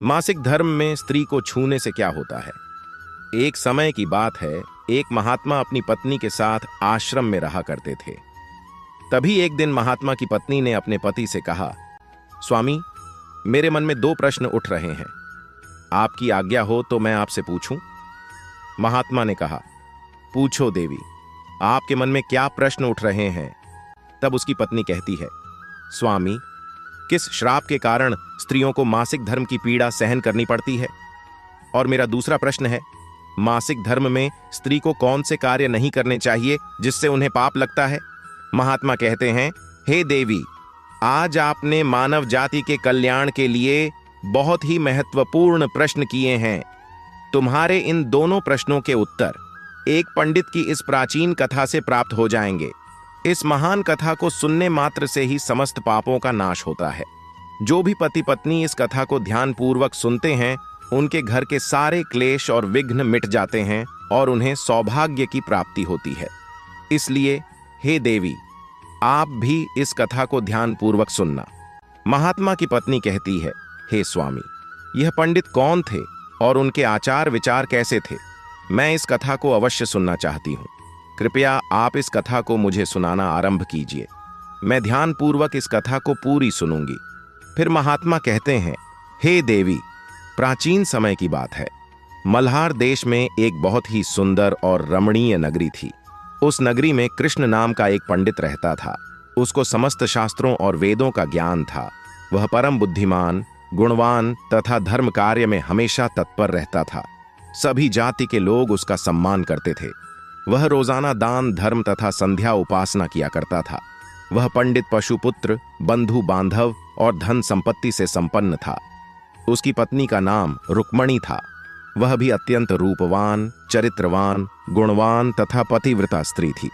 मासिक धर्म में स्त्री को छूने से क्या होता है। एक समय की बात है, एक महात्मा अपनी पत्नी के साथ आश्रम में रहा करते थे। तभी एक दिन महात्मा की पत्नी ने अपने पति से कहा, स्वामी, मेरे मन में 2 प्रश्न उठ रहे हैं, आपकी आज्ञा हो तो मैं आपसे पूछूं। महात्मा ने कहा, पूछो देवी, आपके मन में क्या प्रश्न उठ रहे हैं। तब उसकी पत्नी कहती है, स्वामी, किस श्राप के कारण स्त्रियों को मासिक धर्म की पीड़ा सहन करनी पड़ती है। और मेरा दूसरा प्रश्न है, मासिक धर्म में स्त्री को कौन से कार्य नहीं करने चाहिए जिससे उन्हें पाप लगता है। महात्मा कहते हैं, हे देवी, आज आपने मानव जाति के कल्याण के लिए बहुत ही महत्वपूर्ण प्रश्न किए हैं। तुम्हारे इन दोनों प्रश्नों के उत्तर एक पंडित की इस प्राचीन कथा से प्राप्त हो जाएंगे। इस महान कथा को सुनने मात्र से ही समस्त पापों का नाश होता है। जो भी पति पत्नी इस कथा को ध्यानपूर्वक सुनते हैं, उनके घर के सारे क्लेश और विघ्न मिट जाते हैं और उन्हें सौभाग्य की प्राप्ति होती है। इसलिए हे देवी, आप भी इस कथा को ध्यानपूर्वक सुनना। महात्मा की पत्नी कहती है, हे स्वामी, यह पंडित कौन थे और उनके आचार विचार कैसे थे। मैं इस कथा को अवश्य सुनना चाहती हूँ। कृपया आप इस कथा को मुझे सुनाना आरंभ कीजिए। मैं ध्यानपूर्वक इस कथा को पूरी सुनूंगी। फिर महात्मा कहते हैं, हे देवी, प्राचीन समय की बात है। मल्हार देश में एक बहुत ही सुंदर और रमणीय नगरी थी। उस नगरी में कृष्ण नाम का एक पंडित रहता था। उसको समस्त शास्त्रों और वेदों का ज्ञान था। वह परम बुद्धिमान, गुणवान तथा धर्म कार्य में हमेशा तत्पर रहता था। सभी जाति के लोग उसका सम्मान करते थे। वह रोजाना दान धर्म तथा संध्या उपासना किया करता था। वह पंडित पशुपुत्र, बंधु बांधव और धन संपत्ति से संपन्न था। उसकी पत्नी का नाम रुक्मणी था। वह भी अत्यंत रूपवान, चरित्रवान, गुणवान तथा पतिव्रता स्त्री थी।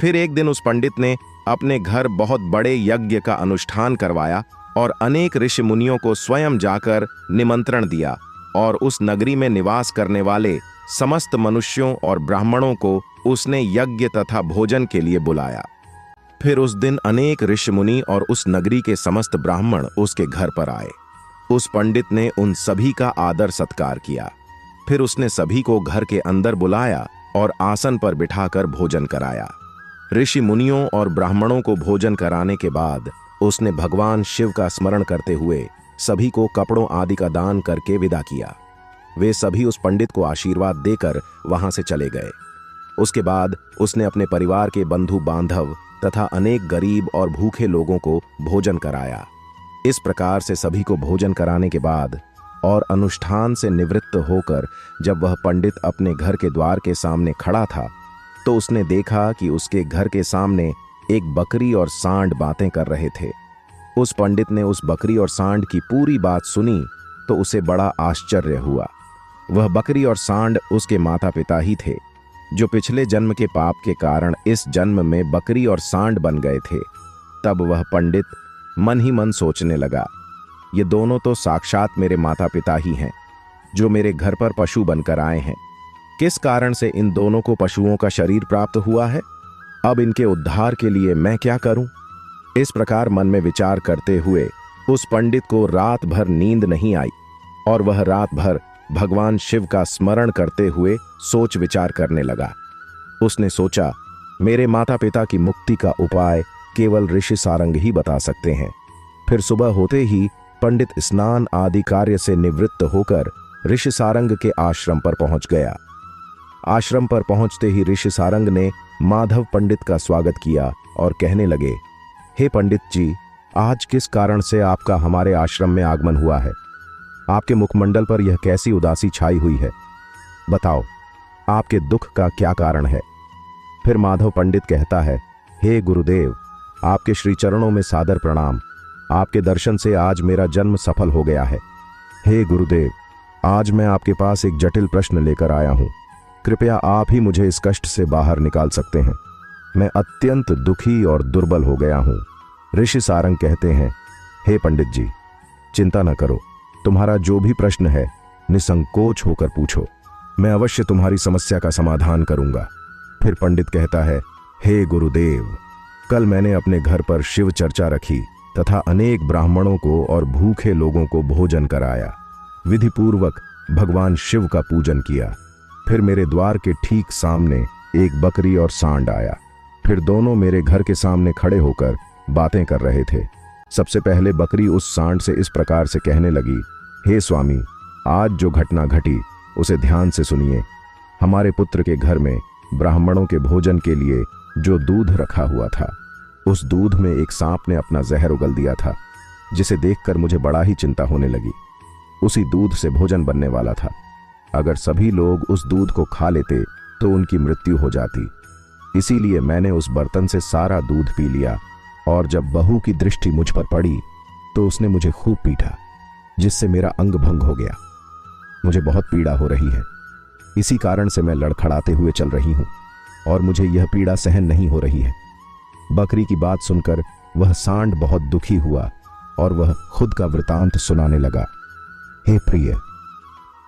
फिर एक दिन उस पंडित ने अपने घर बहुत बड़े यज्ञ का अनुष्ठान करवाया और अनेक ऋषि मुनियों को स्वयं जाकर निमंत्रण दिया और उस नगरी में निवास करने वाले समस्त मनुष्यों और ब्राह्मणों को उसने यज्ञ तथा भोजन के लिए बुलाया। फिर उस दिन अनेक ऋषि मुनि और उस नगरी के समस्त ब्राह्मण उसके घर पर आए। उस पंडित ने उन सभी का आदर सत्कार किया। फिर उसने सभी को घर के अंदर बुलाया और आसन पर बिठाकर भोजन कराया। ऋषि मुनियों और ब्राह्मणों को भोजन कराने के बाद उसने भगवान शिव का स्मरण करते हुए सभी को कपड़ों आदि का दान करके विदा किया। वे सभी उस पंडित को आशीर्वाद देकर वहां से चले गए। उसके बाद उसने अपने परिवार के बंधु बांधव तथा अनेक गरीब और भूखे लोगों को भोजन कराया। इस प्रकार से सभी को भोजन कराने के बाद और अनुष्ठान से निवृत्त होकर जब वह पंडित अपने घर के द्वार के सामने खड़ा था, तो उसने देखा कि उसके घर के सामने एक बकरी और सांड बातें कर रहे थे। उस पंडित ने उस बकरी और सांड की पूरी बात सुनी तो उसे बड़ा आश्चर्य हुआ। वह बकरी और सांड उसके माता पिता ही थे, जो पिछले जन्म के पाप के कारण इस जन्म में बकरी और सांड बन गए थे। तब वह पंडित मन ही मन सोचने लगा, ये दोनों तो साक्षात मेरे माता पिता ही हैं, जो मेरे घर पर पशु बनकर आए हैं। किस कारण से इन दोनों को पशुओं का शरीर प्राप्त हुआ है? अब इनके उद्धार के लिए मैं क्या करूं? इस प्रकार मन में विचार करते हुए उस पंडित को रात भर नींद नहीं आई और वह रात भर भगवान शिव का स्मरण करते हुए सोच विचार करने लगा। उसने सोचा, मेरे माता पिता की मुक्ति का उपाय केवल ऋषि सारंग ही बता सकते हैं। फिर सुबह होते ही पंडित स्नान आदि कार्य से निवृत्त होकर ऋषि सारंग के आश्रम पर पहुंच गया। आश्रम पर पहुंचते ही ऋषि सारंग ने माधव पंडित का स्वागत किया और कहने लगे, हे पंडित जी, आज किस कारण से आपका हमारे आश्रम में आगमन हुआ है? आपके मुखमंडल पर यह कैसी उदासी छाई हुई है? बताओ, आपके दुख का क्या कारण है? फिर माधव पंडित कहता है, हे गुरुदेव, आपके श्री चरणों में सादर प्रणाम। आपके दर्शन से आज मेरा जन्म सफल हो गया है। हे गुरुदेव, आज मैं आपके पास एक जटिल प्रश्न लेकर आया हूं। कृपया आप ही मुझे इस कष्ट से बाहर निकाल सकते हैं। मैं अत्यंत दुखी और दुर्बल हो गया हूं। ऋषि सारंग कहते हैं, हे पंडित जी, चिंता न करो, तुम्हारा जो भी प्रश्न है निसंकोच होकर पूछो, मैं अवश्य तुम्हारी समस्या का समाधान करूंगा। फिर पंडित कहता है, हे गुरुदेव, कल मैंने अपने घर पर शिव चर्चा रखी तथा अनेक ब्राह्मणों को और भूखे लोगों को भोजन कराया। विधिपूर्वक भगवान शिव का पूजन किया। फिर मेरे द्वार के ठीक सामने एक बकरी और सांड आया। फिर दोनों मेरे घर के सामने खड़े होकर बातें कर रहे थे। सबसे पहले बकरी उस सांड से इस प्रकार से कहने लगी, हे स्वामी, आज जो घटना घटी उसे ध्यान से सुनिए। हमारे पुत्र के घर में ब्राह्मणों के भोजन के लिए जो दूध रखा हुआ था, उस दूध में एक सांप ने अपना जहर उगल दिया था, जिसे देखकर मुझे बड़ा ही चिंता होने लगी। उसी दूध से भोजन बनने वाला था। अगर सभी लोग उस दूध को खा लेते तो उनकी मृत्यु हो जाती। इसीलिए मैंने उस बर्तन से सारा दूध पी लिया, और जब बहू की दृष्टि मुझ पर पड़ी तो उसने मुझे खूब पीटा, जिससे मेरा अंग भंग हो गया। मुझे बहुत पीड़ा हो रही है। इसी कारण से मैं लड़खड़ाते हुए चल रही हूं और मुझे यह पीड़ा सहन नहीं हो रही है। बकरी की बात सुनकर वह सांड बहुत दुखी हुआ और वह खुद का वृतांत सुनाने लगा। हे प्रिय,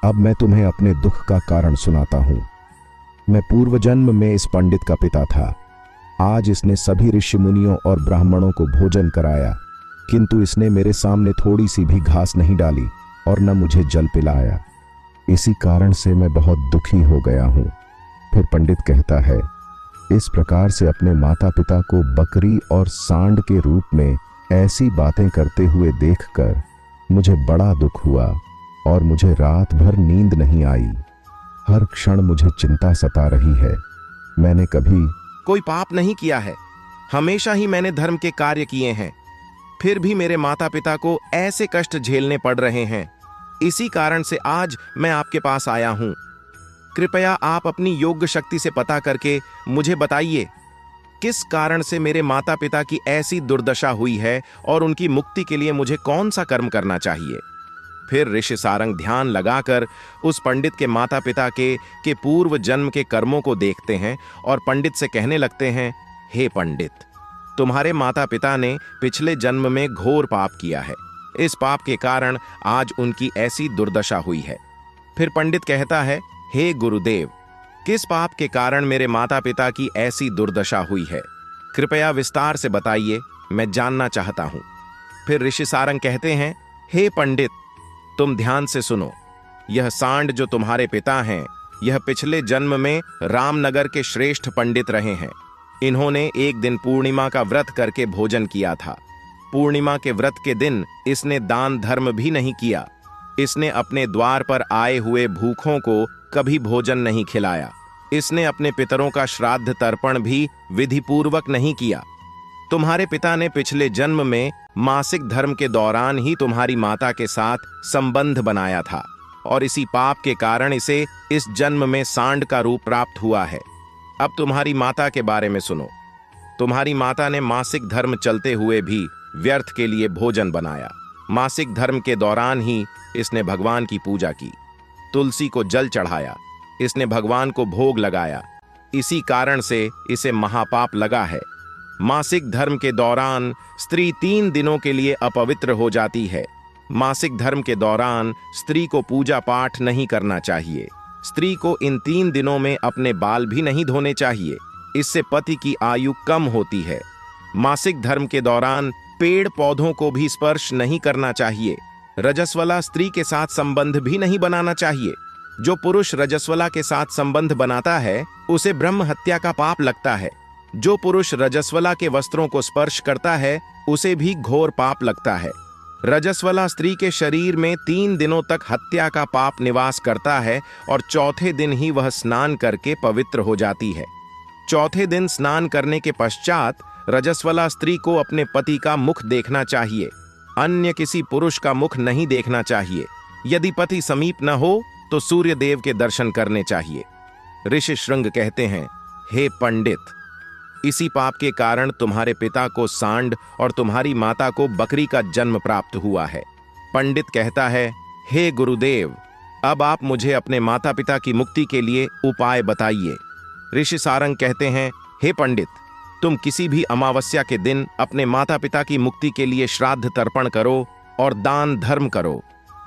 अब मैं तुम्हें अपने दुख का कारण सुनाता हूं। मैं पूर्व जन्म में इस पंडित का पिता था। आज इसने सभी ऋषि मुनियों और ब्राह्मणों को भोजन कराया, किंतु इसने मेरे सामने थोड़ी सी भी घास नहीं डाली और न मुझे जल पिलाया। इसी कारण से मैं बहुत दुखी हो गया हूं। फिर पंडित कहता है, इस प्रकार से अपने माता पिता को बकरी और सांड के रूप में ऐसी बातें करते हुए देखकर मुझे बड़ा दुख हुआ और मुझे रात भर नींद नहीं आई। हर क्षण मुझे चिंता सता रही है। मैंने कभी कोई पाप नहीं किया है। हमेशा ही मैंने धर्म के कार्य किए हैं, फिर भी मेरे माता पिता को ऐसे कष्ट झेलने पड़ रहे हैं। इसी कारण से आज मैं आपके पास आया हूं। कृपया आप अपनी योग्य शक्ति से पता करके मुझे बताइए, किस कारण से मेरे माता पिता की ऐसी दुर्दशा हुई है और उनकी मुक्ति के लिए मुझे कौन सा कर्म करना चाहिए। फिर ऋषि सारंग ध्यान लगाकर उस पंडित के माता पिता के पूर्व जन्म के कर्मों को देखते हैं और पंडित से कहने लगते हैं, हे पंडित, तुम्हारे माता पिता ने पिछले जन्म में घोर पाप किया है। इस पाप के कारण आज उनकी ऐसी दुर्दशा हुई है। फिर पंडित कहता है, हे गुरुदेव, किस पाप के कारण मेरे माता पिता की ऐसी दुर्दशा हुई है, कृपया विस्तार से बताइए, मैं जानना चाहता हूं। फिर ऋषि सारंग कहते हैं, हे पंडित, तुम ध्यान से सुनो। यह सांड जो तुम्हारे पिता हैं, यह पिछले जन्म में रामनगर के श्रेष्ठ पंडित रहे हैं। इन्होंने एक दिन पूर्णिमा का व्रत करके भोजन किया था। पूर्णिमा के व्रत के दिन इसने दान धर्म भी नहीं किया। इसने अपने द्वार पर आए हुए भूखों को कभी भोजन नहीं खिलाया। इसने अपने पितरों का श्राद्ध तर्पण भी विधिपूर्वक नहीं किया। तुम्हारे पिता ने पिछले जन्म में मासिक धर्म के दौरान ही तुम्हारी माता के साथ संबंध बनाया था और इसी पाप के कारण इसे इस जन्म में सांड का रूप प्राप्त हुआ है। अब तुम्हारी माता के बारे में सुनो। तुम्हारी माता ने मासिक धर्म चलते हुए भी व्यर्थ के लिए भोजन बनाया। मासिक धर्म के दौरान ही इसने भगवान की पूजा की, तुलसी को जल चढ़ाया, इसने भगवान को भोग लगाया। इसी कारण से इसे महापाप लगा है। मासिक धर्म के दौरान स्त्री 3 दिनों के लिए अपवित्र हो जाती है। मासिक धर्म के दौरान स्त्री को पूजा पाठ नहीं करना चाहिए। स्त्री को इन 3 दिनों में अपने बाल भी नहीं धोने चाहिए, इससे पति की आयु कम होती है। मासिक धर्म के दौरान पेड़ पौधों को भी स्पर्श नहीं करना चाहिए। रजस्वला स्त्री के साथ संबंध भी नहीं बनाना चाहिए। जो पुरुष रजस्वला के साथ संबंध बनाता है उसे ब्रह्म हत्या का पाप लगता है। जो पुरुष रजस्वला के वस्त्रों को स्पर्श करता है उसे भी घोर पाप लगता है। रजस्वला स्त्री के शरीर में 3 दिनों तक हत्या का पाप निवास करता है और चौथे दिन ही वह स्नान करके पवित्र हो जाती है। चौथे दिन स्नान करने के पश्चात रजस्वला स्त्री को अपने पति का मुख देखना चाहिए, अन्य किसी पुरुष का मुख नहीं देखना चाहिए। यदि पति समीप न हो तो सूर्य देव के दर्शन करने चाहिए। ऋषि श्रृंग कहते हैं, हे पंडित, इसी पाप के कारण तुम्हारे पिता को सांड और तुम्हारी माता को बकरी का जन्म प्राप्त हुआ है। पंडित कहता है, हे गुरुदेव, अब आप मुझे अपने माता पिता की मुक्ति के लिए उपाय बताइए। ऋषि सारंग कहते हैं, हे पंडित, तुम किसी भी अमावस्या के दिन अपने माता पिता की मुक्ति के लिए श्राद्ध तर्पण करो और दान धर्म करो,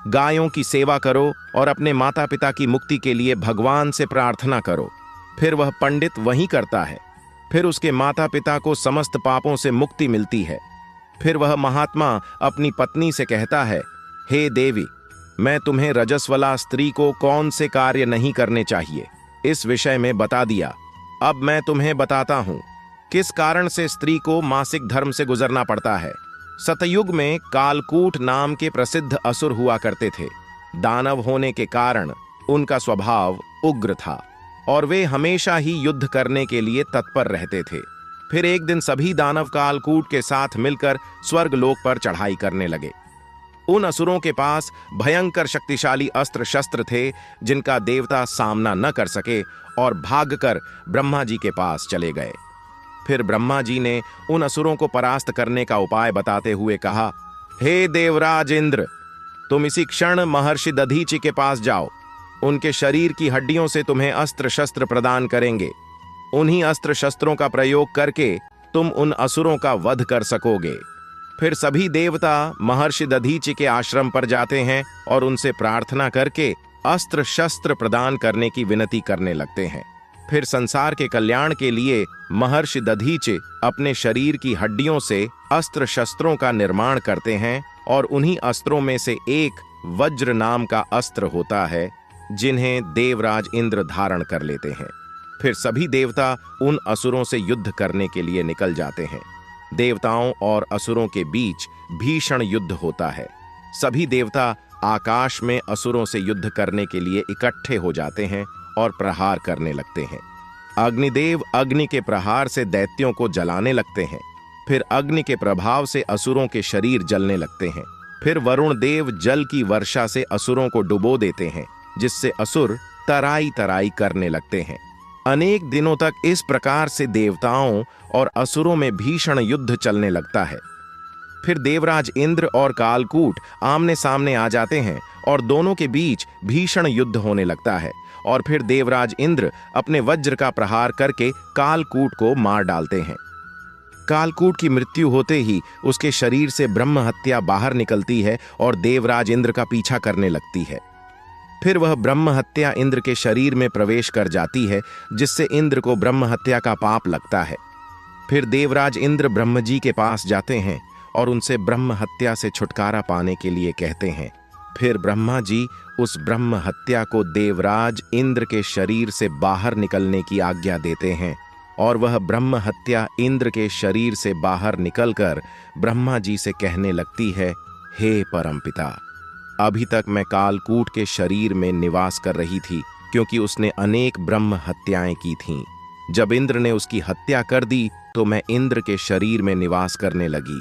गायों की सेवा करो और अपने माता पिता की मुक्ति के लिए भगवान से प्रार्थना करो। फिर वह पंडित वही करता है। फिर उसके माता पिता को समस्त पापों से मुक्ति मिलती है। फिर वह महात्मा अपनी पत्नी से कहता है, हे देवी, मैं तुम्हें रजस्वला स्त्री को कौन से कार्य नहीं करने चाहिए इस विषय में बता दिया। अब मैं तुम्हें बताता हूं किस कारण से स्त्री को मासिक धर्म से गुजरना पड़ता है। सतयुग में कालकूट नाम के प्रसिद्ध असुर हुआ करते थे। दानव होने के कारण उनका स्वभाव उग्र था और वे हमेशा ही युद्ध करने के लिए तत्पर रहते थे। फिर एक दिन सभी दानव कालकूट के साथ मिलकर स्वर्गलोक पर चढ़ाई करने लगे। उन असुरों के पास भयंकर शक्तिशाली अस्त्र शस्त्र थे जिनका देवता सामना न कर सके और भागकर ब्रह्मा जी के पास चले गए। फिर ब्रह्मा जी ने उन असुरों को परास्त करने का उपाय बताते हुए कहा, हे देवराज इंद्र, तुम इसी क्षण महर्षि दधीचि के पास जाओ। उनके शरीर की हड्डियों से तुम्हें अस्त्र शस्त्र प्रदान करेंगे। उन्हीं अस्त्र शस्त्रों का प्रयोग करके तुम उन असुरों का वध कर सकोगे। फिर सभी देवता महर्षि दधीचि के आश्रम पर जाते हैं और उनसे प्रार्थना करके अस्त्र शस्त्र प्रदान करने की विनती करने लगते हैं। फिर संसार के कल्याण के लिए महर्षि दधीचि अपने शरीर की हड्डियों से अस्त्र शस्त्रों का निर्माण करते हैं और उन्हीं अस्त्रों में से एक वज्र नाम का अस्त्र होता है जिन्हें देवराज इंद्र धारण कर लेते हैं। फिर सभी देवता उन असुरों से युद्ध करने के लिए निकल जाते हैं। देवताओं और असुरों के बीच भीषण युद्ध होता है। सभी देवता आकाश में असुरों से युद्ध करने के लिए इकट्ठे हो जाते हैं और प्रहार करने लगते हैं। अग्निदेव अग्नि के प्रहार से दैत्यों को जलाने लगते हैं। फिर अग्नि के प्रभाव से असुरों के शरीर जलने लगते हैं। फिर वरुण देव जल की वर्षा से असुरों को डुबो देते हैं, जिससे असुर तराई तराई करने लगते हैं। अनेक दिनों तक इस प्रकार से देवताओं और असुरों में भीषण युद्ध चलने लगता है। फिर देवराज इंद्र और कालकूट आमने सामने आ जाते हैं और दोनों के बीच भीषण युद्ध होने लगता है। और फिर देवराज इंद्र अपने वज्र का प्रहार करके कालकूट को मार डालते हैं। कालकूट की मृत्यु होते ही उसके शरीर से ब्रह्म हत्या बाहर निकलती है और देवराज इंद्र का पीछा करने लगती है। फिर वह ब्रह्म हत्या इंद्र के शरीर में प्रवेश कर जाती है, जिससे इंद्र को ब्रह्म हत्या का पाप लगता है। फिर देवराज इंद्र ब्रह्म जी के पास जाते हैं और उनसे ब्रह्म हत्या से छुटकारा पाने के लिए कहते हैं। फिर ब्रह्मा जी उस ब्रह्म हत्या को देवराज इंद्र के शरीर से बाहर निकलने की आज्ञा देते हैं और वह ब्रह्म हत्या इंद्र के शरीर से बाहर निकलकर ब्रह्मा जी से कहने लगती है, हे परमपिता, अभी तक मैं कालकूट के शरीर में निवास कर रही थी, क्योंकि उसने अनेक ब्रह्म हत्याएं की थीं। जब इंद्र ने उसकी हत्या कर दी तो मैं इंद्र के शरीर में निवास करने लगी।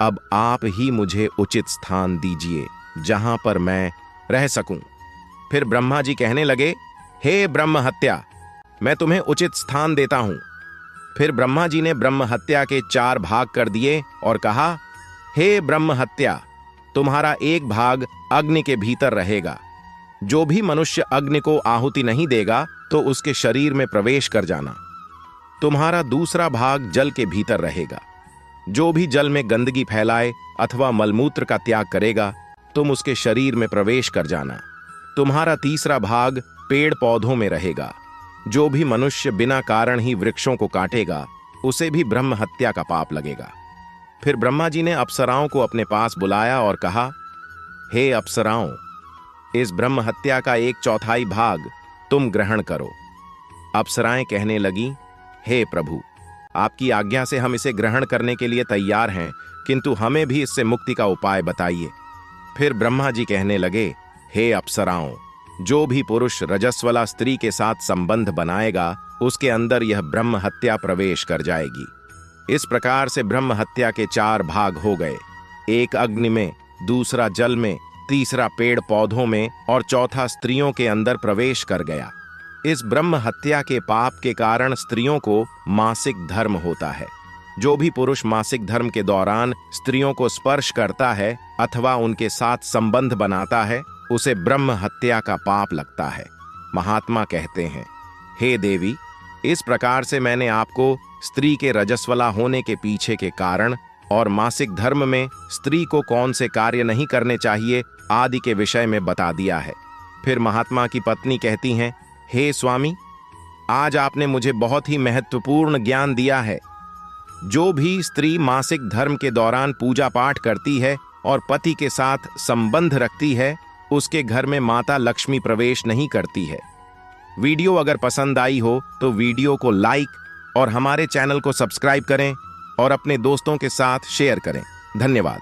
अब आप ही मुझे उचित स्थान दीजिए जहां पर मैं रह सकूं। फिर ब्रह्मा जी कहने लगे, हे ब्रह्म हत्या, मैं तुम्हें उचित स्थान देता हूं। फिर ब्रह्मा जी ने ब्रह्म हत्या के 4 भाग कर दिए और कहा, हे ब्रह्म हत्या, तुम्हारा एक भाग अग्नि के भीतर रहेगा। जो भी मनुष्य अग्नि को आहुति नहीं देगा तो उसके शरीर में प्रवेश कर जाना। तुम्हारा दूसरा भाग जल के भीतर रहेगा। जो भी जल में गंदगी फैलाए अथवा मलमूत्र का त्याग करेगा तुम उसके शरीर में प्रवेश कर जाना। तुम्हारा तीसरा भाग पेड़ पौधों में रहेगा। जो भी मनुष्य बिना कारण ही वृक्षों को काटेगा उसे भी ब्रह्म हत्या का पाप लगेगा। फिर ब्रह्मा जी ने अप्सराओं को अपने पास बुलाया और कहा, हे अप्सराओं, इस ब्रह्म हत्या का 1/4 भाग तुम ग्रहण करो। अप्सराएं कहने लगी, हे प्रभु, आपकी आज्ञा से हम इसे ग्रहण करने के लिए तैयार हैं, किंतु हमें भी इससे मुक्ति का उपाय बताइए। फिर ब्रह्मा जी कहने लगे, हे अप्सराओं, जो भी पुरुष रजस्वला स्त्री के साथ संबंध बनाएगा उसके अंदर यह ब्रह्म हत्या प्रवेश कर जाएगी। इस प्रकार से ब्रह्म हत्या के 4 भाग हो गए। एक अग्नि में, दूसरा जल में, तीसरा पेड़ पौधों में और चौथा स्त्रियों के अंदर प्रवेश कर गया। इस ब्रह्म हत्या के पाप के कारण स्त्रियों को मासिक धर्म होता है। जो भी पुरुष मासिक धर्म के दौरान स्त्रियों को स्पर्श करता है अथवा उनके साथ संबंध बनाता है उसे ब्रह्म हत्या का पाप लगता है। महात्मा कहते हैं, हे देवी, इस प्रकार से मैंने आपको स्त्री के रजस्वला होने के पीछे के कारण और मासिक धर्म में स्त्री को कौन से कार्य नहीं करने चाहिए आदि के विषय में बता दिया है। फिर महात्मा की पत्नी कहती हैं, हे स्वामी, आज आपने मुझे बहुत ही महत्वपूर्ण ज्ञान दिया है। जो भी स्त्री मासिक धर्म के दौरान पूजा पाठ करती है और पति के साथ संबंध रखती है उसके घर में माता लक्ष्मी प्रवेश नहीं करती है। वीडियो अगर पसंद आई हो तो वीडियो को लाइक और हमारे चैनल को सब्सक्राइब करें और अपने दोस्तों के साथ शेयर करें। धन्यवाद।